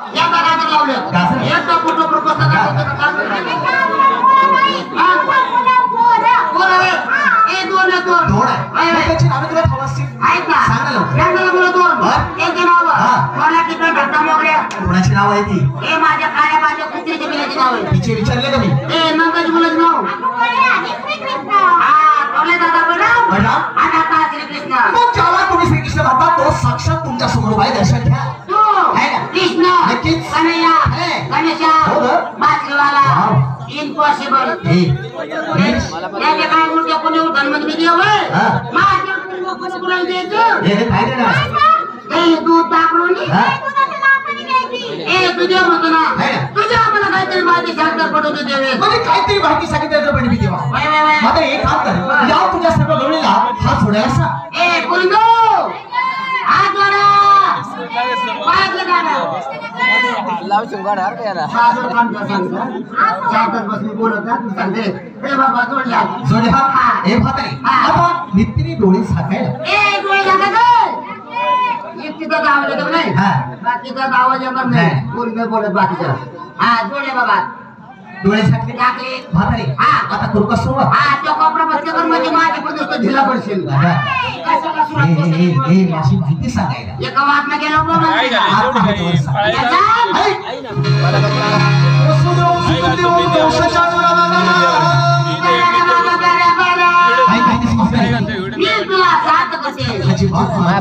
या गाण्याचं लावलं गाजर. एकदा फोटो प्रपोज दोन दोन आहे. मग त्याची नावे तुला ठाऊक असतील? आहेत ना सांग ना लवकर. यांना बोलतो दोन बरं. एक नाव हा. मला तिकडे धक्का मोगऱ्या कोणाची नाव आहे ती? हे माझ्या काळ्या माझ्या कुत्रीच्या बिलाची नाव आहे तिचे विचारले का मी? हे नंदाची मुलाचं नाव हा कवले दादा बडा बडा? आणि आता श्रीकृष्ण मग ज्याला तुम्ही श्रीकृष्ण म्हणता तो साक्षात तुमच्या समोर उभा आहे. दर्शन घ्या. तू आहे ना? कृष्ण नक्कीच. कन्हैया आहे. गणेशा हो ना? बासरीवाला वाव. इम्पॉसिबल हे, याच्या काय मूर्त्या कोणी धर्मंत्री देव आहे हा. माझ्या कोणी कोणाला द्यायचं हे काय देणार? हे दूध टाकून हा. ए तुझ्या म्हणतो ना आहे ना? तुझ्या आम्हाला काहीतरी माहिती सांगतात पडवतो देवे म्हणजे काहीतरी माहिती सांगितलं पण मी तेव्हा वय वय वय आता एक काम कर, या तुझ्या सर्व गवळीला हात सोडायला सांग. ए कुंदो हात जोडा पायातलं गाणं लाव शिंगाड हार काय याला सादर काम कर सांगतो चारच बसून बोलवतात तू सांगते ए बाबा जोडल्या जोडे हात. हे म्हातारी हा. आता नित्तीने डोळे झाकायला. ए डोळे झाकायचं एकटीचाच आवाज येतो नाही हा. बाकीचाच आवाज येणार नाही नाही. पूर्ण बोलत बाकीचा हा जोडले बाबा डोळे झाकले. टाकले म्हातारी हा. आता करू का सुरुवात? हा तो कपडा बसल्यावर म्हणजे माझे पण नुसतं ढिला पडशील दादा, कशाला सुरुवात हे करशील? माझी माहिती सांगायला. एका वाटणं गेलो बा काय म्हणजे. झालं? हात हातावर सांग. याचा? ऐक. वसुदेव सुदेव दोषाच्या बरं, बरं, बरं, बरं. काय माहिती समजते? मी तुला साथ करते अजिबात मला